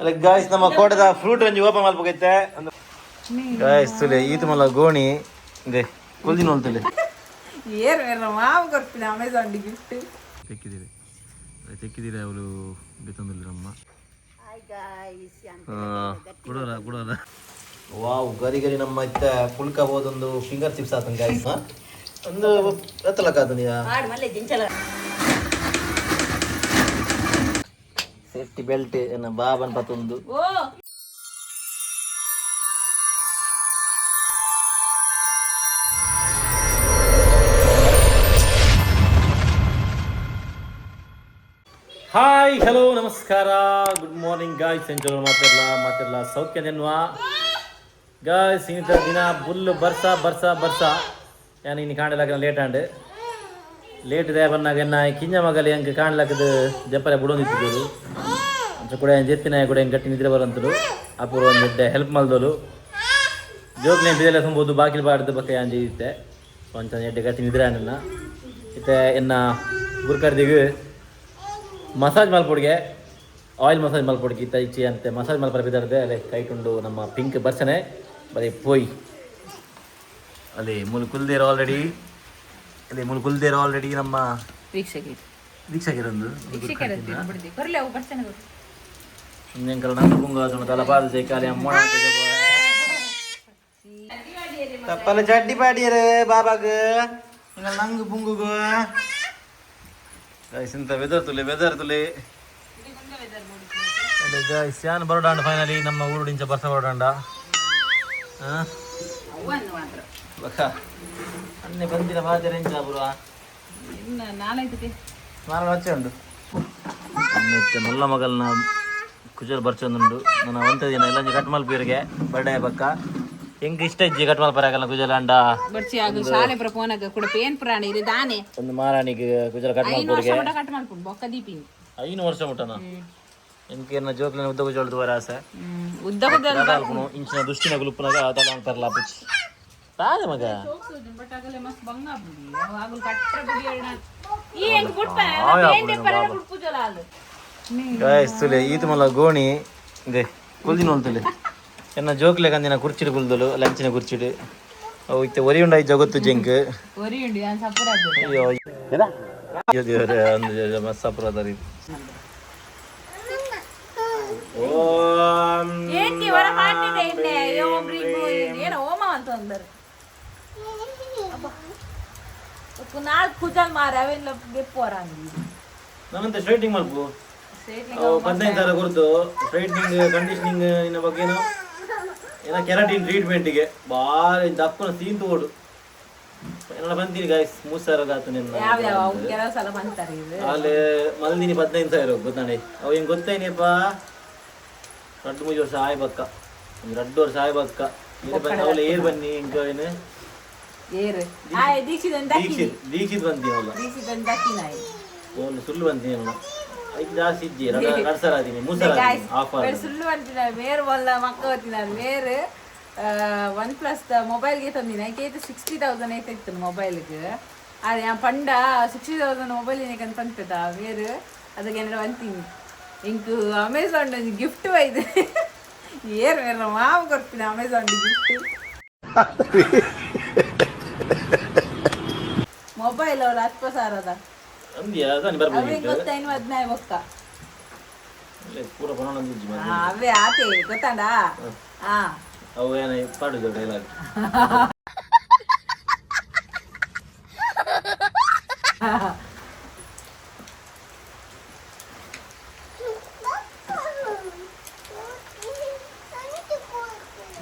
ಅಲ್ಲ ಗಾಯ್ಸ್ ನಮ್ಮ ಕೋಟದ fruit Ranji open ಮಾಡ್ಬೇಕೈತೆ guys ತುಲೆ ಈತ ಮಲ್ಲ ಗೋಣಿ ಇದೆ ಕುಲ್ದಿ ನೋಡ್ತಲೆ ಏರ್ ಮಾವು ಕೊಡ್ತೀನಿ ಅಮೆಝಾನ್ ಗಿಫ್ಟ್ ತೆಕ್ಕಿದ್ದೀರಿ ಅವಳು ಬೇತಂದಿಲ್ಲ ನಮ್ಮ ಕೊಡೋರ ವಾವ್ ಗರಿ ಗರಿ ನಮ್ಮ ಇತ್ತ ಪುಲ್ಕ ಹೋದೊಂದು ಫಿಂಗರ್ ಚಿಪ್ಸ್ ಆತನ ಗಾಯ್ಸ್ ಒಂದು ಎತ್ತಲಕ್ಕಾದ ನೀ ಸೇಫ್ಟಿ ಬೆಲ್ಟ್ ಏನ ಬಾಬನ್ ಪತ್ತೊಂದು ಹಾಯ್ ಹಲೋ ನಮಸ್ಕಾರ ಗುಡ್ ಮಾರ್ನಿಂಗ್ ಗಾಯ್ಸ್ ಎಂಜಲ್ ಮಾತಿರಲ್ಲ ಸೌಖ್ಯ ನೆನ್ವಾ ಗಾಯ್ಸ್ ಇಂಥ ದಿನ ಬುಲ್ ಬರ್ಸ ಯಾನು ಇನ್ನು ಕಾಣಲಾಗ ಲೇಟ್ ಇದೆ ಬಂದಾಗ ಕಿಂಜ ಮಗಲಿ ಹಂಗೆ ಕಾಣ್ಲಾಕದು ಜಪ್ಪರೆ ಬಿಡೋದಿತ್ತಿದ್ರು ಅಂಚ ಕೂಡ ಜೆತ್ತಿನ ಕೂಡ ಹೆಂಗೆ ಗಟ್ಟಿ ನಿದ್ರೆ ಬರಂತರು ಅಪೂರ್ವ ಒಂದು ಹೆಲ್ಪ್ ಮಾಡ್ದೋಳು ಜೋಕ್ನೆ ಬಿದೆಲ್ಲ ತುಂಬೋದು ಬಾಗಿಲು ಬಾಡ್ದು ಬಕ್ಕ ಅಂಜಿ ಇತ್ತೆ ಕೊಂಚ ಎಡ್ಡೆ ಗಟ್ಟಿ ನಿದ್ರೆ ಅಣ್ಣ ಇತ್ತೆ ಎನ್ನ ಗುರ್ಕರ್ದಿಗೆ ಮಸಾಜ್ ಮಲ್ಪೊಡ್ಗೆ ಆಯಿಲ್ ಮಸಾಜ್ ಮಲ್ಪೊಡ್ಗೆ ಇತ್ತ ಇಚ್ಚಿ ಅಂತೆ ಮಸಾಜ್ ಮಲ್ಪರ ಬಿದ್ದಾರ್ದೆ ಅಲ್ಲೇ ಕೈಟುಂಡು ನಮ್ಮ ಪಿಂಕ್ ಬರ್ಸನೆ ಬರೀ ಪೋಯ್ ಅಲ್ಲಿ ಮುಲ್ಕುಲ್ದೇರು ಆಲ್ರೆಡಿ ನಮ್ಮ ವೀಕ್ಷಕರೊಂದು ತಪ್ಪಲ ಚಡ್ಡಿ ಪಾಡಿಯರು ಬಾಬಾಗ ನಂಗು ಪುಂಗುಗು ಇಂಥ ವೆದರ್ ತುಲೆ ಯಾನ್ ಬರೋಡಾಂಡ ಫೈನಲಿ ನಮ್ಮ ಊರುಡಿಂಚ ಬರ್ಸ ಬರೋಡಾಂಡ ಅನ್ನೆ ಬಂದಿರ ಬಾಜರೆಂಚ ಬರುವ ನಾಳೆ ಹಚ್ಚೆ ಉಂಡು ಮತ್ತೆ ಮಲ್ಲ ಮಗಲ್ನ ಕುಜಲ್ ಬರ್ಚೊಂದುಂಡು ನಾನು ಒಂತ ದಿನ ಎಲ್ಲ ಕಟ್ ಮಲ್ಪಿಯರಿಗೆ ಬರ್ಡೇ ಬಕ್ಕ ಹೆಂಗೆ ಇಷ್ಟ ಇಜ್ಜಿ ಕಟ್ ಮಲ್ಪರಾಗಲ್ಲ ಕುಜಲ ಅಂಡ ಒಂದು ಮಾರಾಣಿಗೆ ಕುಜಲ ಕಟ್ ಮಲ್ಪುರಿಗೆ 5 ವರ್ಷ ಮುಟ್ಟನ ಎಂಕೇನ ಜೋಕ್ಲಿನ ಉದ್ದ ಕುಜಲ್ ದುವರ ಆಸೆ ಇಂಚಿನ ದುಷ್ಟಿನ ಗುಲುಪ್ಪನಾಗ ತಲ ಅಂತಾರಲ್ಲ ಪುಚ್ಚಿ ತಾದೆ ಮಗ ತುಲೆ ಈತ ಮಲ್ಲ ಗೋಣಿ ಇದೆ ಕುಲ್ದಿ ನೋಡ್ತಲೆ ಎನ್ನ ಜೋಕ್ಲೆ ಕಂದಿನ ಕುರ್ಚಿಡು ಕುಲ್ದಲು ಲಂಚಿನ ಕುರ್ಚಿಡು ಅವು ಇತ್ತೆ ಒರಿ ಉಂಡ ಜಗತ್ತು ಜಂಕ್ ಅಯ್ಯೋ ದೇವರೇ ಒಂದು ಮಸ್ಸಪುರದ ರೀತಿ ನಮ್ಮಂತ ಸ್ಟ್ರೈಟಿಂಗ್ ಮಾಡ್ಬೋ 15,000 ಕೊಡ್ತು ಸ್ಟ್ರೈಟ್ನಿಂಗ್ ಕಂಡೀಷನಿಂಗ್ ಇನ್ನ ಬಗ್ಗೆ ಏನೋ ಕೆರಾಟಿನ್ ಟ್ರೀಟ್ಮೆಂಟ್ಗೆ ಭಾರಿ ದಪ್ಪನ ಸೀನ್ ತಗೋಡು ಏನಾರ ಬಂತೀನಿ ಗಾಯ್ಸ್ 3,000 ಆತು ನಿನ್ನ ಅಲ್ಲಿ ಮಲ್ದಿನಿ 15,000 ಗೊತ್ತಾಣೆ ಅವು ಹೆಂಗೆ ಗೊತ್ತೇನಪ್ಪ 2-3 ವರ್ಷ ಆಯ್ಬಕ್ಕ 2 ವರ್ಷ ಆಯ್ಬಕ್ಕ ಅವಳು ಏರ್ ಬನ್ನಿ ಹಿಂಗ ಏನು ದೀಕ್ಷಿತ್ ಬಂತೀನಿ ಅವಳು ಸುಳ್ಳು ಬಂತೀನಿ ಅವಳು ಜಾಸ್ತಿ ಇದ್ದಿ ನಡ್ಸರಾದೀನಿ ಸುಳ್ಳು ಅಂತಿನ ಬೇರೆ ಒಲ್ಲ ಮಕ್ಕ ಬರ್ತೀನಿ ಬೇರೆ OnePlus ಮೊಬೈಲ್ಗೆ ತಂದಿನ ಐತೆ 60,000 ಐತೆ ಮೊಬೈಲ್ಗೆ ಅದು ಯಾ ಪಂಡ 60,000 ಮೊಬೈಲ್ ಏನಕ್ಕೆ ತಂತದ ಬೇರೆ ಅದಕ್ಕೆ ಏನಾರ ಅಂತೀನಿ ಇಂಕು ಅಮೆಝಾನ್ ಗಿಫ್ಟ್ ಒಯ್ದು ಏರ್ ಬೇರೆ ಮಾವು ಕೊಡ್ತೀನಿ ಅಮೆಝಾನ್ ಗಿಫ್ಟ್ ಮೊಬೈಲ್ ಅವ್ರು 10,000 ಗೊತ್ತಾಯ್ತು 15 ಬೊಕ್ಕ ಅವೇ ಆತೆ ಗೊತ್ತಾಂಡ ಅವು ಏನ ಪಾಡುದು ಡೈಲಾಗ್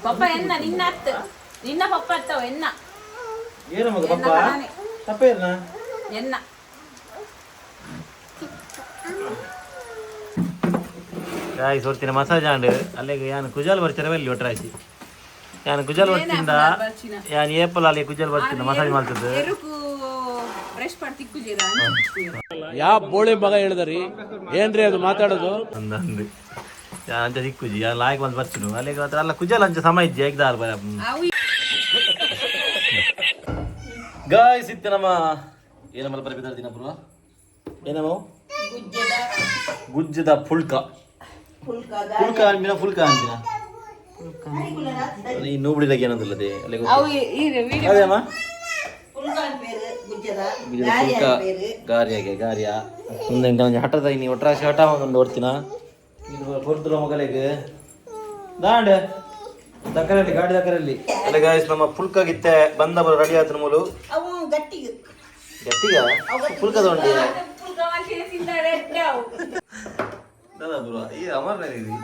ಪಪ್ಪ ಎನ್ನ ನಿನ್ನ ಅತ್ತ ನಿನ್ನ ಪಪ್ಪ ಅತ್ತವ ಎನ್ನ ಏನು ಮಗ ಪಪ್ಪ ಪಪ್ಪ ಏನ ಎನ್ನ ಗಾಯ್ಸ್ ಹೊರ್ತಿನ ಮಸಾಜ್ ಆಂಡ್ ಅಲ್ಲಿಗೆ ಯಾನು ಕುಜಾಲ್ ಬರ್ತಾರೆ ಅಲ್ಲಿ ಒಟ್ರಾಯ್ಸಿ ಯಾನು ಕುಜಾಲ್ ಬರ್ತಿಂದ ಯಾನು ಏಪಲ್ ಅಲ್ಲಿ ಕುಜಾಲ್ ಬರ್ತಿಂದ ಮಸಾಜ್ ಮಾಡ್ತಿದ್ದು ಯಾ ಬೋಳಿ ಮಗ ಹೇಳಿದ್ರಿ ಏನ್ರಿ ಅದು ಮಾತಾಡೋದು ಅಂದಂದು ಅಂತ ಸಿಕ್ಕುಜಿ ಲಾಯ್ಕ್ ಬಂದು ಬರ್ತೀನಿ ಅಲ್ಲಿಗೆ ಅಲ್ಲ ಕುಜಾಲ್ ಅಂಚ ಸಮಯ ಇಜ್ಜಿ ಏಕದಾರ್ ಬರ ಗಾಯ್ಸ್ ಇತ್ತು ನಮ್ಮ ಏನಮ್ಮಲ್ಲ ಬರಬಿದ್ದಾರ ದಿನ ಬ್ರೋ ಏನಮ್ಮ ಗುಜ್ಜದ ಪುಲ್ಕ ಫುಲ್ಕ ಅನ್ಬಿನ ಫುಲ್ಕ ಅನ್ಬಿನ ನೀ ನೂಬಡಿ ಲಗ್ಗೆ ಏನಂದಿಲ್ಲದೆ ಅದೇಮ್ಮ ಗಾರಿಯಾಗೆ ಮುಂದೆ కొంచెం హఠత నీ ఒట్రాసి హఠా ಒಂದು ಓಡ್ತಿನ ಇದು ಕೊಡ್ತಿರೋ ಮಗಲಿಗೆ ದಾಂಡ್ ದಕ್ಕರಲ್ಲಿ ಗಾಡಿ ದಕ್ಕರಲ್ಲಿ ಅಲ್ಲ ಗಾಯ್ಸ್ ನಮ್ಮ ಫುಲ್ಕಾಗಿತ್ತೆ ಬಂದ ಬರೋ ರೆಡಿ ಆಯ್ತು ಮೂಲು ಗಟ್ಟಿಗ ಫುಲ್ಕ ತಗೊಂಡಿ ದಾದಾ ಬ್ರೋ ಈ ಅಮರ್ ಇದೆ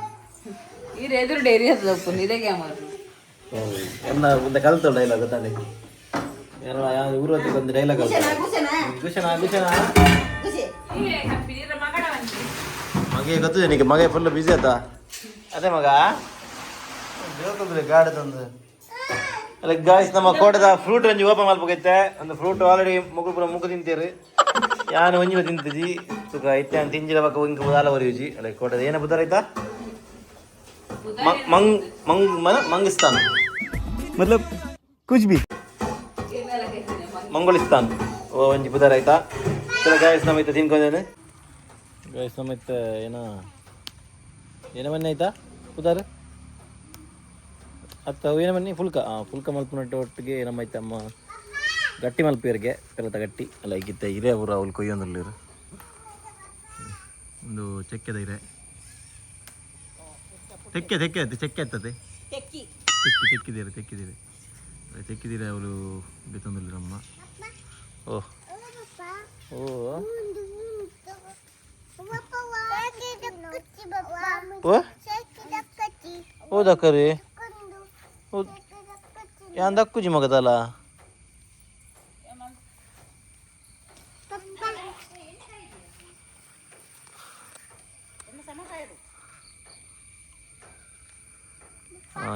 ಈ ಎದುರು ಡೈರಿ ಹತ್ತದಪ್ಪ ಇದಕ್ಕೆ ಅಮರ್ ಎನ್ನ ಒಂದು ಕಲ್ತು ಡೈಲಾಗ್ ಗೊತ್ತಾನೆ ಏನೋ ಊರು ಹೊತ್ತಿಗೆ ಒಂದು ಡೈಲಾಗ್ ಗುಷನ ಮಗೆ ಗೊತ್ತಿದೆ ನಿನಗೆ ಮಗೆ ಫುಲ್ ಬಿಸಿ ಆಯ್ತಾ ಅದೇ ಮಗ ಗಾಡಿ ತಂದು ಅಲ್ಲ ಗಾಯ್ಸ್ ನಮ್ಮ ಕೋಟದ ಫ್ರೂಟ್ ಒಂಜಿ ಓಪನ್ ಮಾಡ್ಬೇಕೈತೆ ಒಂದು ಫ್ರೂಟ್ ಆಲ್ರೆಡಿ ಮುಖ ತಿಂತೀರಿ ಯಾನು ಒಂಜಿ ತಿಂತಿದ್ದಿ ಸುಖ ಐತೆ ಅಂತ ತಿಂಜಿರ ಬಕ್ಕ ಇಂಕ ಬುದಾಲ ಬರೆಯುಜಿ ಅಲ್ಲ ಕೋಟದ ಏನ ಬುದಾರ ಆಯ್ತಾ ಮಂಗಿಸ್ತಾನ್ ಮತ್ಲಬ್ ಕುಚ್ ಬಿ ಮಂಗೋಳಿಸ್ತಾನ್ ಓ ಒಂಜಿ ಬುದಾರ ಆಯ್ತಾ ಚಲ ಗಾಯ್ಸ್ ನಮ್ಮ ಇತ್ತ ತಿನ್ಕೊಂಡೇನೆ ಗಾಯ್ಸ್ ನಮ್ಮ ಇತ್ತ ಏನ ಬನ್ನಿ ಆಯ್ತಾ ಬುದಾರ ಅತ್ತ ಏನ ಬನ್ನಿ ಫುಲ್ಕ ಮಲ್ಪುನಟ್ಟು ಒಟ್ಟಿಗೆ ನಮ್ಮೈತೆ ಅಮ್ಮ ಗಟ್ಟಿ ಮಲ್ಪಿಯರಿಗೆ ಕೆಲತ ಗಟ್ಟಿ ಅಲ್ಲ ಈಗಿತ್ತ ಹಿರೇ ಊರ ಅವ್ಲು ಕೊಯ್ಯೊಂದಲ್ಲಿರು ಒಂದು ಚೆಕ್ಕೆದ ಹಿರೇ ತೆಕ್ಕೆತ್ತದೆ ತೆಕ್ಕಿದ್ದೀರಿ ಅವಳು ಬೇತಂದಲ್ಲಿ ನಮ್ಮ ಓ ದಕ್ಕರಿ ಯಾನ್ ದಕ್ಕುಜಿ ಮಗದಲ್ಲ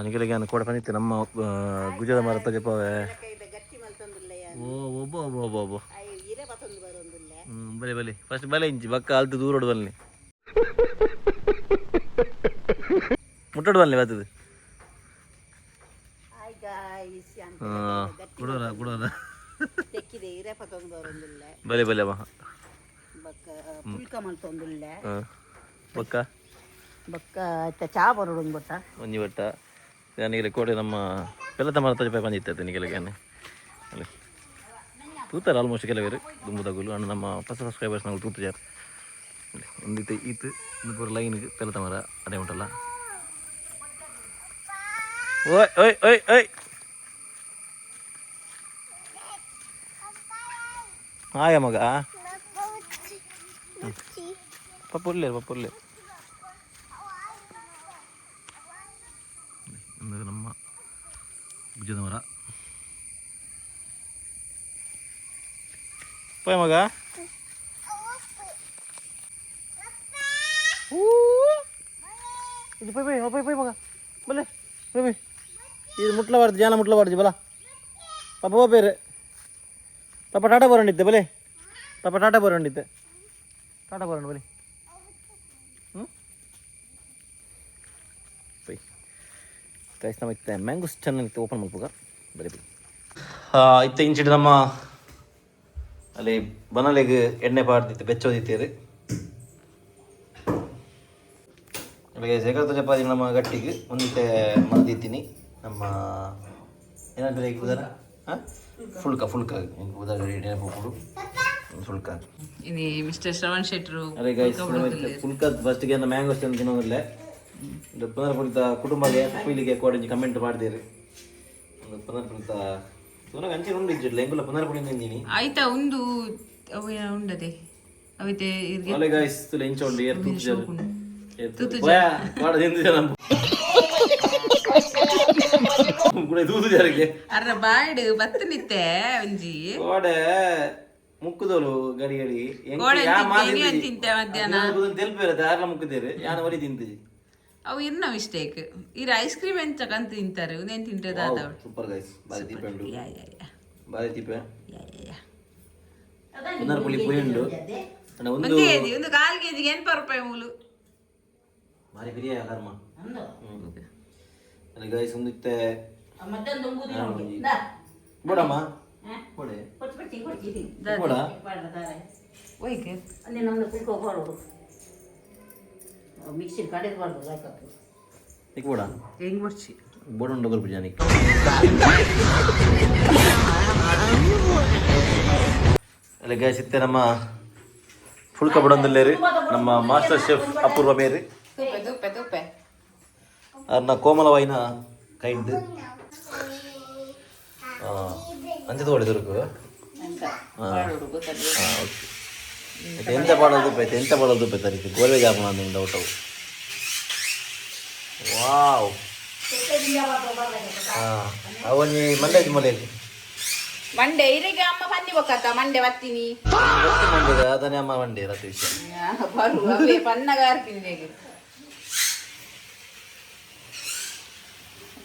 ನಿಖಿಲಿಗೆ ನಾನು ಕೂಡ ಬಂದಿತ್ತೆ ನಮ್ಮ ಗುಜದ ಮರ ತಗಪವೆ ಒಬ್ಬ ಬಲೆ ಫಸ್ಟ್ ಬಲೆ ಇಂಚಿ ಬಕ್ಕ ಅಲ್ತು ದೂರ ಬಲ್ಲಿ ಮುಟ್ಟೋಡು ಬಲ್ಲಿ ಬರ್ತದೆ ಕೊಡೋಲ್ಲ ಬಲೆ ಬಕ್ಕ ಚಾ ಬರೋದು ಬಟ್ಟ ಒಂಜಿ ಬಟ್ಟ ನಿಖಿಲ ಕೋಟೆ ನಮ್ಮ ಬೆಲ್ಲದ ಮರ ತಜಪಾಯಿ ಬಂದಿತ್ತೆ ನಿಖಿಲಿಗೆ ಅಲ್ಲ ತೂತಾರೆ ಆಲ್ಮೋಸ್ಟ್ ಕೆಲವರು ದುಂಬುದಗುಲು ಅಣ್ಣ ನಮ್ಮ ಹೊಸ ಸಬ್ಸ್ಕ್ರೈಬರ್ಸ್ ನಾವು ತೂತಿದ್ದಾರೆ ಒಂದಿತ್ತು ಈತು ಒಂದು ಪೂರ ಲೈನ್ಗೆ ಬೆಲ್ಲದ ಮರ ಅದೇ ಉಂಟಲ್ಲ ಓಯ್ ಆಯ ಮಗ ಪಪ್ಪುರ್ಲೆ ನಮ್ಮ ಭುಜದ ಮರ ಪೋಯ್ ಮಗ ಇದು ಪೋಯ್ ಮಗ ಬಲೆ ಪೋಯ್ ಇದು ಮುಟ್ಲಬಾರ್ದು ಜಾನ ಮುಟ್ಲಬಾರ್ದು ಬಲ ಪಾಪ ಬೇರೆ ಪಾಪ ಟಾಟಾ ಬರೋಂಡಿದ್ದೆ ಬಲೆ ಪಾಪ ಟಾಟಾ ಬರೋಂಡಿದ್ದೆ ಬಲೆ ಕೈಸ್ ನಮ್ಮ ಇತ್ತೆ ಮ್ಯಾಂಗೋಸ್ ಚಾನಲ್ ಓಪನ್ ಮಾಡ್ಬೋಗ ಬರೀ ಇತ್ತೆ ಇಂಚಿಟ್ಟು ನಮ್ಮ ಅಲ್ಲಿ ಬನಲೆಗೆ ಎಣ್ಣೆ ಪಾಡ್ದಿತ್ತು ಬೆಚ್ಚೋದಿತ್ತೀರಿ ಅಲ್ಲಿಗೆ ಜಗತ್ತು ಚಪಾತಿ ನಮ್ಮ ಗಟ್ಟಿಗೆ ಒಂದಿತ್ತೆ ಮಲ್ದಿತ್ತೀನಿ ನಮ್ಮ ಏನಾದ್ರೆ ಈಗ ಉದಾರ ಹಾಂ ಫುಲ್ಕ ಉದಾರ ನೆನಪು ಫುಲ್ಕ ಇದು ಮಿಸ್ಟರ್ ಶ್ರವಣ್ ಶೆಟ್ರು ಅದೇ ಗೈಸ್ ಫುಲ್ಕ ಫಸ್ಟಿಗೆ ನಮ್ಮ ಮ್ಯಾಂಗೋಸ್ ಚಾನಲ್ ತಿನ್ನೋದಿಲ್ಲ ಒಂದು ಪುನರ್ಪುರಿತ ಕುಟುಂಬಗೆ ಫೀಲಿಗೆ ಕೋಡಿಂಜಿ ಕಮೆಂಟ್ ಮಾಡ್ತೀರಿ ಒಂದು ಪುನರ್ಪುರಿತ ತುನಗ ಅಂಚೆ ಉಂಡು ಇಜ್ಜಿಡ್ಲ ಎಂಗುಲ ಪುನರ್ಪುರಿ ನಿಂದಿನಿ ಆಯ್ತಾ ಒಂದು ಅವು ಉಂಡದೆ ಅವೈತೆ ಅಲೆ ಗೈಸ್ ತುಲ ಇಂಚ ಉಂಡು ಏರ್ ತೂತು ಜರ ಕೋಡ ತಿಂದು ಜನ ಕೂಡ ತೂತು ಜರಿಗೆ ಅರ್ರ ಬಾಯ್ಡು ಬತ್ತನಿತ್ತೆ ಒಂಜಿ ಕೋಡೆ ಮುಕ್ಕುದೋಲು ಗಡಿ ಯಾ ಮಾದಿ ತಿಂತೆ ಮಧ್ಯಾಹ್ನ ತೆಲ್ಪಿರತ್ತೆ ಯಾರಲ್ಲ ಮುಕ್ಕುದೇರು ಯಾನ ಒಲಿ ತಿಂತಿಜಿ ಅವು ಇನ್ನ ಮಿಸ್ಟೇಕ್ ಇರ ಐಸ್ ಕ್ರೀಮ್ ಎಂತ ಕಂತ ತಿಂತಾರೆ ಉದೇನ್ ತಿಂತದ ಅದ ಸೂಪರ್ ಗೈಸ್ ಬಾರಿ ತಿಪ್ಪೆ ಉಂಡು ಬಾರಿ ತಿಪ್ಪೆ ಪುನರ್ಪುಳಿ ಪುಳಿ ಉಂಡು ಒಂದು ಕೆಜಿ ಒಂದು 1/4 ಕೆಜಿಗೆ 80 ರೂಪಾಯಿ ಮೂಲು ಮಾರಿ ಬಿರಿಯ ಕರ್ಮ ಅಲ್ಲ ಗೈಸ್ ಒಂದಿತ್ತೆ ಬೋಡಮ್ಮ ಬೋಡೆ ಬೋಡ ಒಯ್ಕೆ ಅಲ್ಲಿ ನಮ್ಮ ಕುಲ್ಕೋ ಕೊಡು ಮಿಕ್ಸಿ ಕಡೆದು ಮಾಡ್ಬೋದು ಯಾಕಪ್ಪ ಈಗ ಬೋಡ ಹೆಂಗ್ ಬರ್ಚಿ ಬೋಡ ಉಂಡು ಗೊಲ್ಪು ಜಾನಿಕ್ ಅಲ್ಲ ಗೈಸ್ ಇತ್ತೆ ನಮ್ಮ ಫುಲ್ಕ ಬಡೊಂದಿಲ್ಲೇರಿ ನಮ್ಮ ಮಾಸ್ಟರ್ ಶೆಫ್ ಅಪೂರ್ವ ಮೇರಿ ತುಪ್ಪೆ ತುಪ್ಪೆ ಅವ್ರನ್ನ ಕೋಮಲವಾಯಿನ ಕೈಂದು ಅಂಚೆ ತಗೊಳ್ಳಿದರ್ಕು ಎಂತ ಮಾಡೋದು ಬೈತೆ ಎಂತ ಮಾಡೋದು ಬೈತಾರಿತ್ತು ಗೋಲ್ವೆ ಜಾಪನ ನಿಂಗೆ ಡೌಟವು ವಾವ್ ಅವನಿ ಮಂಡ್ಯದ ಮಲೆಯಲ್ಲಿ ಮಂಡೆ ಇರಿಗೆ ಅಮ್ಮ ಬನ್ನಿ ಬೊಕ್ಕತ್ತ ಮಂಡೆ ಬರ್ತೀನಿ ಮಂಡ್ಯದ ಅದನ್ನೇ ಅಮ್ಮ ಮಂಡ್ಯ ರತಿ ವಿಷಯ ಬರುವ ಅವೇ ಪನ್ನಗಾರ್ತೀನಿ ಹೇಗೆ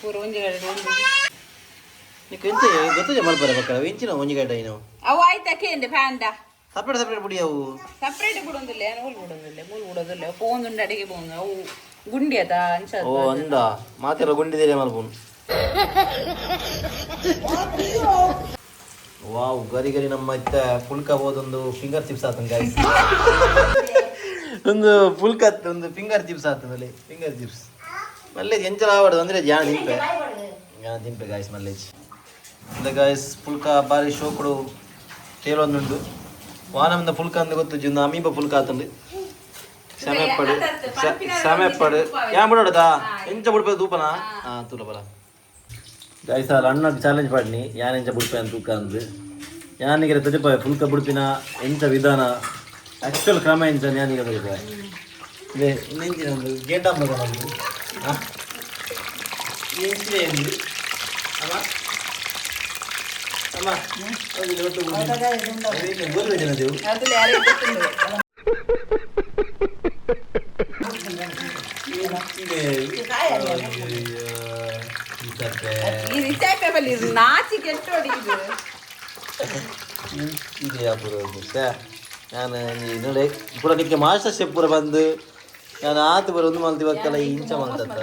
ಪೂರ ಒಂಜಿಗಡೆ ನೀನು ಎಂತ ಗೊತ್ತಿದೆ ಮಲ್ಪರ ಮಕ್ಕಳ ಇಂಚಿನ ಒಂಜಿಗಡ್ಡ ಏನು ಅವು ಆಯ್ತಾ ಕೇಂದೆ ಫ್ಯಾಂಡ ಸಪ್ರೇಟ್ ಸಪ್ರೇಟ್ ಬಿಡಿ ಅವು ಸಪ್ರೇಟ್ ಬಿಡೋದಿಲ್ಲ ಮೂಲ್ ಬಿಡೋದಿಲ್ಲ ಪೋಂದುಂಡು ಅಡಿಗೆ ಪೋಂದು ಅವು ಗುಂಡಿ ಅದ ಅಂಚ ಓ ಅಂದ ಮಾತೆಲ್ಲ ಗುಂಡಿದ್ದೀರಿ ಮಲ್ಪುನು ವಾವ್ ಗರಿ ಗರಿ ನಮ್ಮ ಇತ್ತ ಪುಲ್ಕ ಹೋದೊಂದು ಫಿಂಗರ್ ಚಿಪ್ಸ್ ಆತನ ಗಾಯ್ಸ್ ಒಂದು ಪುಲ್ಕ ಒಂದು ಫಿಂಗರ್ ಚಿಪ್ಸ್ ಆತನಲ್ಲಿ ಫಿಂಗರ್ ಚಿಪ್ಸ್ ಮಲ್ಲೇಜ್ ಎಂಚಲ ಆವಡ್ದು ಅಂದ್ರೆ ಜಾಣ ದಿಂಪೆ ಗಾಯ್ಸ್ ಮಲ್ಲೇಜ್ ಅಂದ್ರೆ ಗಾಯ್ಸ್ ಪುಲ್ಕ ಬಾರಿ ಶೋಕುಡು ತೇಲೊಂದುಂಡು ವಾನಮ್ದ ಪುಲ್ಕ ಅಂದ ಗೊತ್ತು ಜಿಂದ ಅಮೀಬ ಪುಲ್ಕ ಆತಂದು ಸಮಯಪಡು ಯಾ ಬಿಡೋಡದಾ ಎಂಚ ಬಿಡ್ಬೇಕು ತೂಪನ ತೂಲ ಬರ ಗಾಯ್ಸ್ ಅಲ್ಲ ಅಣ್ಣ ಚಾಲೆಂಜ್ ಪಾಡ್ನಿ ಯಾನ್ ಎಂಚ ಬಿಡ್ಪೆ ಅಂತ ತೂಕ ಅಂದು ಯಾನಿಗೆ ತದಿಪ ಪುಲ್ಕ ಬಿಡ್ಪಿನ ಎಂಚ ವಿಧಾನ ಆಕ್ಚುಲ್ ಕ್ರಮ ಎಂಚ ಯಾನಿಗೆ ತದಿಪ ಇದೆ ನೆಂಚಿನ ಒಂದು ಗೇಟಮ್ಮದ ನಮ್ಮದು ಎಂಚಿನ ಎಂದು ಅಮ್ಮ ಅಮ್ಮ ಗೋಲ್ವೆ ಜನ ದೇವು ನಾಚಿ ಕೆಟ್ಟೋಡಿ ಇದೆ ಅಪೂರ್ವ ನಾನು ನೋಡಿ ಪೂರ ನಿಮಗೆ ಮಾಸ್ಟರ್ ಶೆಫ್ ಪೂರ ಬಂದು ನಾನು ಆತು ಬರ ಒಂದು ಮಲ್ತಿ ಬಕ್ಕಲ್ಲ ಇಂಚ ಮಲ್ತತ್ತ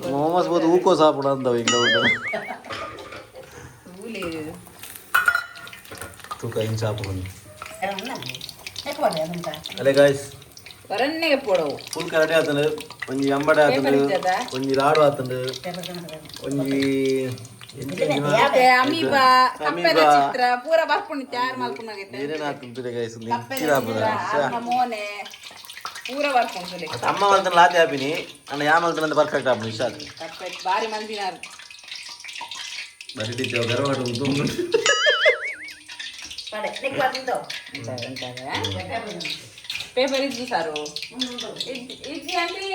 ಮೊಹಮ್ಮಸ್ ಬೋದು ಹೂಕೋ ಸಾಪುಡ ಅಂದವ ಹಿಂಗ ತೂಕ ಇಂಚ ಹಾಕೊಂಡು ಅಲ್ಲೇ ಗಾಯ್ಸ್ ಹೊರನ್ನೆಗೆ ಪೋಡವು ಫುಲ್ ಕರಟೆ ಆತಂದು ಒಂಜಿ ಅಂಬಡೆ ಆತಂದು ಒಂಜಿ ಲಾಡು ಆತಂದು ಒಂಜಿ ಅಮೀಬ ಕಪ್ಪೆದ ಚಿತ್ರ ಪೂರ ಬರ್ಪುಂಡು ತಯಾರು ಮಲ್ಪುನಾಗೈತೆ ಏನೇನು ಆತಂತಿದೆ ಗಾಯ್ಸ್ ಮೋನೆ ಪೂರ ಬರ್ಪುಂಡು ಅಮ್ಮ ಮಲ್ತನ ಲಾತಿ ಹಾಪಿನಿ ಅಣ್ಣ ಯಾ ಮಲ್ತನ ಪರ್ಫೆಕ್ಟ್ ಹಾಪು ಇಷ್ಟ ಆಯ್ತು ಬಾರಿ ಮಂದಿನಾರು ಬರೀತಿದ್ದೇವೆ ಗರ್ವಾಟ ಉದ್ದು ಪೇಪರ್ ಇದ್ದು ಸಾರು ಇಜ್ಜಿ ಅಂದ್ರೆ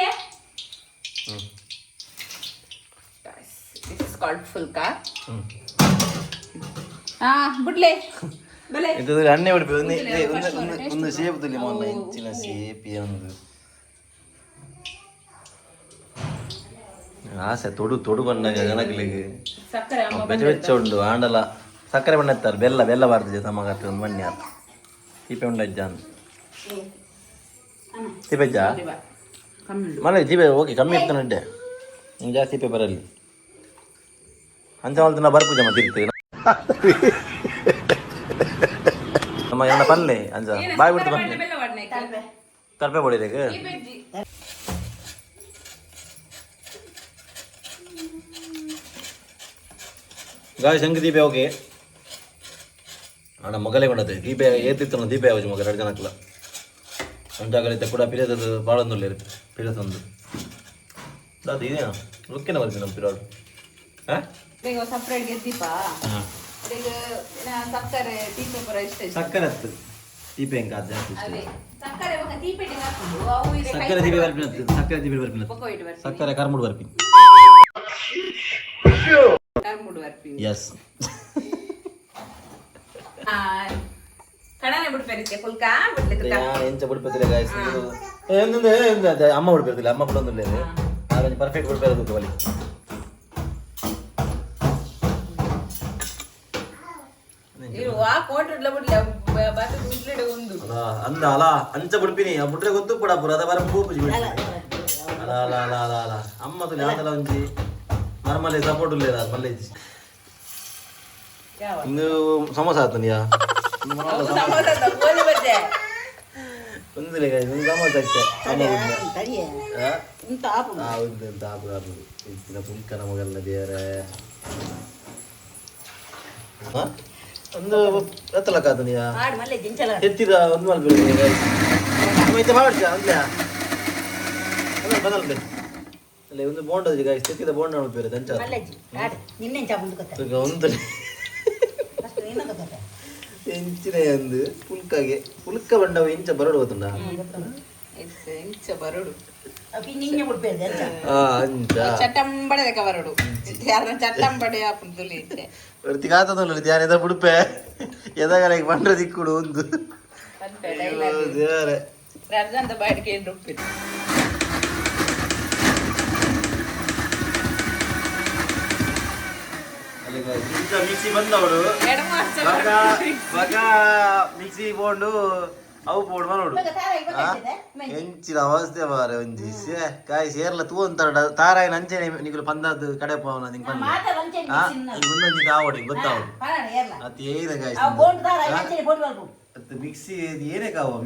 ದಿಸ್ ಇಸ್ ಕಾಲ್ಡ್ ಫುಲ್ಕಾ ಬಿಡ್ಲೆ ಬಲೆ ಇದು ಅಣ್ಣೆ ಬಿಡ್ಬೇಕು ಒಂದು ಸೇಪ್ ತುಲಿ ಮೊನ್ನ ಇಂಚಿನ ಸೇಪಿ ಒಂದು ಆಸೆ ತೊಡು ಬಂದಾಗ ಜನಗಳಿಗೆ ಸಕ್ಕರೆ ಬೆಚ್ಚ ಬೆಚ್ಚ ಉಂಡು ಆಂಡಲ ಸಕ್ಕರೆ ಬಣ್ಣ ಎತ್ತಾರೆ ಬೆಲ್ಲ ಬಾರ್ದು ತಮ್ಮಗ ಒಂದು ಮಣ್ಣೆ ಆತ ತೀಪೆ ಉಂಡ ಅಜ್ಜ ಅಂತ ತೀಪೆಜ್ಜ ಮಳೆ ತೀಪೆ ಓಕೆ ಕಮ್ಮಿ ಇರ್ತಾನೆ ಅಡ್ಡೆ ನಿಂಗೆ ಜಾಸ್ತಿ ತೀಪೆ ಬರಲಿ ಅಂಚ ಮಲ್ತನ ಬರ್ಪೂಜೆ ಮತ್ತೆ ಇರ್ತೀವಿ ನಮ್ಮ ಎಣ್ಣ ಪಲ್ಲೆ ಅಂಚ ಬಾಯ್ ಬಿಡ್ತು ಬನ್ನಿ ಕಲ್ಪೆ ಹೊಡಿಬೇಕು ಗಾಯ ಶಂಕ ದೀಪ ಓಕೆ ಅಣ್ಣ ಮಗಲೇ ಕೊಂಡದ್ದು ದೀಪ ಏತಿತ್ತು ದೀಪ ಯಾವುದು ಮಗ 2 ಜನಕ್ಕಲ್ಲ ಅಂಟಾಗಲಿದ್ದ ಕೂಡ ಪಿರಿಯದದು ಭಾಳೊಂದುಲ್ಲ ಪಿರಿಯದೊಂದು ಅದು ಇದೇನಾ ಲುಕ್ಕಿನ ಬರ್ತೀನಿ ನಮ್ಮ ಪಿರಾಡು ಹಾಂ ಸಪ್ರೇಟ್ ಗೆದ್ದೀಪ ಸಕ್ಕರೆ ತೀಪೆ ಪುರ ಇಷ್ಟ ಸಕ್ಕರೆ ಹತ್ತು ದೀಪೆ ಹೆಂಗೆ ಅದು ಜಾಸ್ತಿ ಸಕ್ಕರೆ ಸಕ್ಕರೆ ದೀಪೆ ಬರ್ಪಿನ ಸಕ್ಕರೆ ದೀಪೆ ಬರ್ಪಿನ ಸಕ್ಕರೆ ಕರ್ಮುಡು ಬರ್ಪಿನ ಎಸ್ ಕಡನೆ ಬಿಡ್ಪೇರಿತ್ತೆ ಫುಲ್ಕಾ ಬಿಡ್ಲಿಕ್ಕೆ ಎಂಚ ಬಿಡ್ಪೇತಿಲ್ಲ ಗಾಯ್ಸ್ ಅಮ್ಮ ಬಿಡ್ಪೇರ್ತಿಲ್ಲ ಅಮ್ಮ ಬಿಡೊಂದಿಲ್ಲ ಹಾಗಾಗಿ ಪರ್ಫೆಕ್ಟ್ ಬಿಡ್ಪೇರದು ಬಲಿ ಅಂದ ಅಲ್ಲ ಅಂಚ ಬಿಡ್ಪಿನಿ ಆ ಬಿಟ್ರೆ ಗೊತ್ತು ಕೂಡ ಪುರ ಅದ ಬರ ಪೂಪುಜಿ ಬಿಡ್ತೀನಿ ಅಲ್ಲ ಅಲ್ಲ ಅಲ್ಲ ಅಲ್ಲ ಅಲ್ಲ ಅಮ್ಮ ತುಲಿ ಆದಲ ಒಂಜಿ ನಾರ್ಮಲಿ ಸಪೋರ್ಟ್ ಇಲ್ಲ ಮಲ್ಲೇಜ್ ಇಂದು ಸಮೋಸ ಆತನಿಯಾ ಒಂದಿಲ್ಲ ಗಾಯ್ಸ್ ಒಂದು ಗಮ್ಮತ್ ಆಗ್ತದೆ ತಡಿಯೇ ಇಂತ ಆಪು ಹೌದು ಅಂತ ಆಪುಗಾರದು ಇಂಚಿನ ಪುಲ್ಕ ನಮಗೆಲ್ಲ ದೇವರೇ ಒಂದು ಎತ್ತಲಕ್ಕಾದ ನೀ ಮಾಡಿ ಮಲ್ಲೆ ದಿಂಚಲ ಎತ್ತಿದ ಒಂದು ಮಲ್ಬೇಕು ಮತ್ತೆ ಮಾಡ್ಸ ಅಂದ್ಯಾ ಬದಲ್ದೆ ಅಲ್ಲ ಒಂದು ಬೋಂಡದ ಗಾಯ್ಸ್ ಎತ್ತಿದ ಬೋಂಡ ನೋಡ್ಬೇರೆ ದಂಚ ಮಲ್ಲೆಜಿ ಆಡ್ ನಿನ್ನೆ ಚಾಪುಂದು ಕತೆ ಒಂದು ಅಷ್ಟು ನಿನ್ನ ಕತೆ ಎಂಚಿನ ಒಂದು ಪುಲ್ಕಗೆ ಪುಲ್ಕ ಬಂಡವ ಇಂಚ ಬರಡು ಗೊತ್ತುಂಡ ಇಂಚ ಬರಡು ಅಪ್ಪಿ ನಿನ್ನೆ ಬಿಡ್ಬೇಡಿ ಅಂತ ಅಂಚ ಚಟ್ಟಂಬಡೆ ಲೆಕ್ಕ ಬರಡು ಯಾರ ಚಟ್ಟಂಬಡೆ ಆಪುಂದುಲಿ ಒರ್ತಿ ಕಾತದಲ್ಲ ಧ್ಯಾನ ಎದ ಬುಡುಪೆ ಎದಗಲೆಗೆ ಬಂಡ್ರ ದಿಕ್ಕುಡು ಒಂದು ದೇವರೇ ರಜಂತ ಬಾಡಿಗೆ ಏನು ರುಪ್ಪಿತ್ತು ಮಿಕ್ಸಿ ಬಂದವಳು ಮಿಕ್ಸಿ ಬೋಂಡು ಅವು ಬೋರ್ಡ್ ನೋಡು ಎಂಚಿನ ಅವಸ್ಥೆ ಮಾರೆ ಒಂಜಿ ಕಾಯಿ ಸೇರ್ಲ ತೂ ಅಂತ ತಾರಾಯಿ ನಂಚೆನೆ ನಿಗುಲು ಪಂದದ್ದು ಕಡೆ ಪವನ ನಿಂಗೆ ಬಂದ ಒಂದೊಂದು ಆವಡಿ ಗೊತ್ತಾವಡು ಅತ್ ಏನ ಕಾಯಿ ಮಿಕ್ಸಿ ಏನೇ ಕಾವ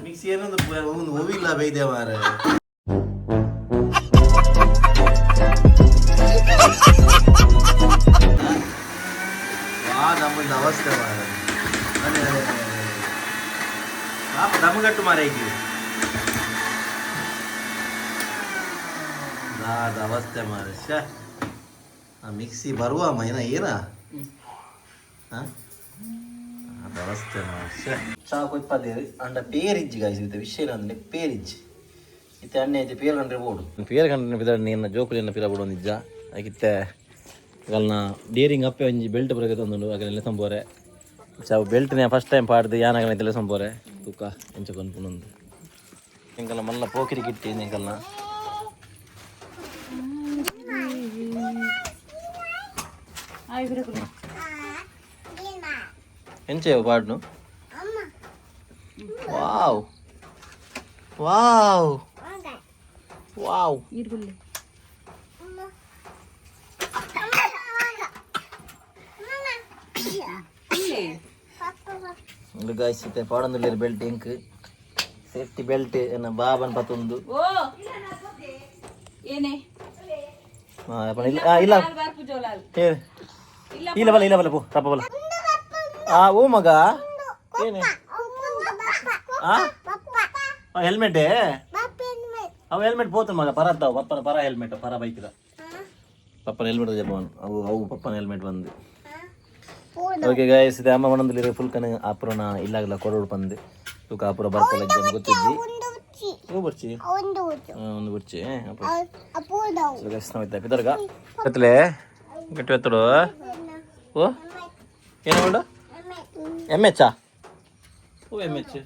ಮಿಕ್ಸಿ ಏನೊಂದು ಒಂದು ಹೋಗಿಲ್ಲ ಬೈದೆ ಮಾರೆ ನಮ್ಮದು ಅವಸ್ಥೆ ಮಾರ ದಮಗಟ್ಟು ಮಾರ ಈಗ ಅವಸ್ಥೆ ಮಾರ ಮಿಕ್ಸಿ ಬರುವ ಮೈನ ಏನ ಅದು ಅವಸ್ಥೆ ಮಾರ ಚಾ ಕೊಯ್ಪದೇರಿ ಅಂಡ ಪೇರಿಜ್ಜಿ ಗಾಯಿಸಿದೆ ವಿಷಯ ಅಂದ್ರೆ ಪೇರಿಜ್ಜಿ ಇತ್ತೆ ಅಣ್ಣೆ ಐತೆ ಪೇರು ಕಂಡ್ರೆ ಬೋಡು ಪೇರು ಕಂಡ್ರೆ ಬಿದ ನೀನು ಜೋಕುಲಿನ ಪಿರ ಬೋಡು ನಿಜ ಆಗಿತ್ತೆ ಅಗಲ್ನ ಡೇರಿಂಗ್ ಅಪ್ಪೆ ಒಂಜಿ ಬೆಲ್ಟ್ ಬರಗೆ ತಂದು ಅಗಲೆಲ್ಲ ಸಂಬೋರೆ ಚಾವು ಬೆಲ್ಟ್ನೇ ಫಸ್ಟ್ ಟೈಮ್ ಪಾಡ್ದು ಯಾನಾಗಲೆಲ್ಲ ಸಂಬೋರೆ ತೂಕ ಎಂಚ ಕೊನ್ಪುನೊಂದು ಎಂಕಲ್ಲ ಮಲ್ಲ ಪೋಕಿರಿ ಕಿಟ್ಟಿ ಎಂಕಲ್ನ ಎಂಚ ಪಾಡ್ನು ವಾವ್ ವಾವ್ ವಾವ್ ಗಾಯಿಸುತ್ತೆ ಪಾಡೊಂದು ಬೆಲ್ಟ್ ಇಂಕ್ ಸೇಫ್ಟಿ ಬೆಲ್ಟ್ ಎನ್ನ ಬಾಬನ್ ಪತ್ತೊಂದು ಏನೇ ಇಲ್ಲ ಇಲ್ಲ ಬಲ್ಲ ಇಲ್ಲ ಬಲ್ಲ ಪೋ ತಪ್ಪ ಬಲ್ಲ ಓ ಮಗ ಏನೇ ಹೆಲ್ಮೆಟೇ ಅವು ಹೆಲ್ಮೆಟ್ ಪೋತು ಮಗ ಪರತ್ತಾವು ಪಪ್ಪನ ಪರ ಹೆಲ್ಮೆಟ್ ಪರ ಬೈಕ್ದ ಪಪ್ಪನ ಹೆಲ್ಮೆಟ್ ಜಪವನ್ ಅವು ಅವು ಪಪ್ಪನ ಹೆಲ್ಮೆಟ್ ಬಂದು ಓಕೆ ಗಾಯ್ಸ್ ಇದು ಅಮ್ಮ ಮನದಲ್ಲಿ ಫುಲ್ ಕನ ಆಪುರನ ಇಲ್ಲಾಗಲ್ಲ ಕೊಡೋಡು ಬಂದು ತೂಕ ಆಪುರ ಬರ್ಕಲ್ಲ ಜನ ಗೊತ್ತಿದ್ದಿ ಹೂ ಬರ್ಚಿ ಒಂದು ಬರ್ಚಿ ನಾವಿದ್ದ ಪಿದರ್ಗ ಎತ್ತಲೆ ಗಟ್ಟಿ ಎತ್ತಡು ಓ ಏನು ಮಾಡು ಎಮ್ ಎಚ್ಚಾ ಓ ಎಮ್ ಎಚ್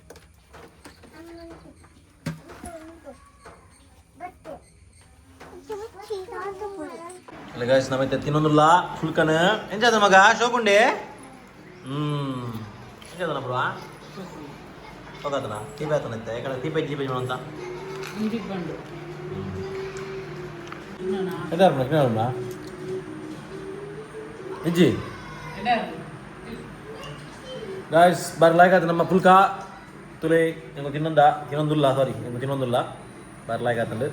ಅಲ್ಲ ಗಾಯ್ಸ್ ನಾವೈತೆ ತಿನ್ನೊಂದಿಲ್ಲ ಫುಲ್ಕನ ಎಂಜಾದ ಮಗ ಶೋಕುಂಡೆ ಎಂಜಾದನ ಬ್ರೋ ಹೋಗತನ ತೀಪೆ ಆತನೈತೆ ಯಾಕಂದ್ರೆ ತೀಪೆ ಜೀಪೆ ಅಂತ ಇಜ್ಜಿ ಗಾಯ್ಸ್ ಬರ್ಲಾಯ್ಕಾತ ನಮ್ಮ ಫುಲ್ಕ ತುಲೆ ಎಂಗು ತಿನ್ನೊಂದಿಲ್ಲ ಸಾರಿ ಎಂಗು ತಿನ್ನೊಂದಿಲ್ಲ ಬರ್ಲಾಯ್ಕಾತಂಡು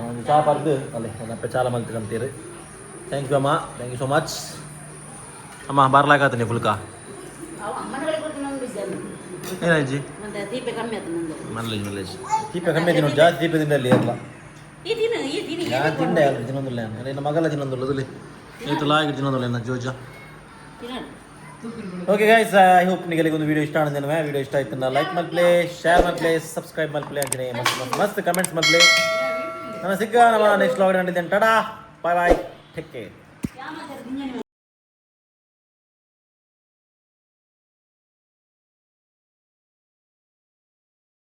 ಒಂದು ಚಾ ಬರ್ದು ಅಲ್ಲೇ ನನ್ನಪ್ಪ ಚಾಲ ಮಲ್ತಿರಂತೀರಿ ಥ್ಯಾಂಕ್ ಯು ಅಮ್ಮ ಥ್ಯಾಂಕ್ ಯು ಸೋ ಮಚ್ ಅಮ್ಮ ಬರ್ಲಾಕತ್ತೀನಿ ಫುಲ್ಕ ಏನಾಯ್ಜಿ ಮಲ್ಲೇಜ್ ತೀಪೆ ಕಮ್ಮಿ ಆಯ್ತು ನೋಡಿ ಜಾಸ್ತಿ ತೀಪೆ ತಿಂಡಲ್ಲಿ ಇರಲ್ಲ ഞാൻ തിന്നേ തിന്നൊന്നുമില്ല എൻ്റെ മകളെ തിന്നൊന്നുള്ളൂ ಇದು ಲಾಗಿ ತಿನ್ನೋದಿಲ್ಲ ಜೋಜ ಓಕೆ ಗೈಸ್ ಐ ಹೋಪ್ ನಿಮಗೆ ಒಂದು ವಿಡಿಯೋ ಇಷ್ಟ ಆಗಿದೆ ವಿಡಿಯೋ ಇಷ್ಟ ಆಯ್ತು ಲೈಕ್ ಮಾಡ್ಲೇ ಶೇರ್ ಮಾಡ್ಲೇ ಸಬ್ಸ್ಕ್ರೈಬ್ ಮಾಡ್ಲೇ ಅಂತೀನಿ ಮಸ್ತ್ ಕಮೆಂಟ್ಸ್ ಮಾಡ್ಲೇ ನಾನು ಸಿಕ್ಕ ನಮ್ಮ ನೆಕ್ಸ್ಟ್ ವ್ಲಾಗ್ ನೋಡಿದ್ದೇನೆ ಟಾಟಾ ಬಾಯ್ ಬಾಯ್ ಟೇಕ್ ಕೇರ್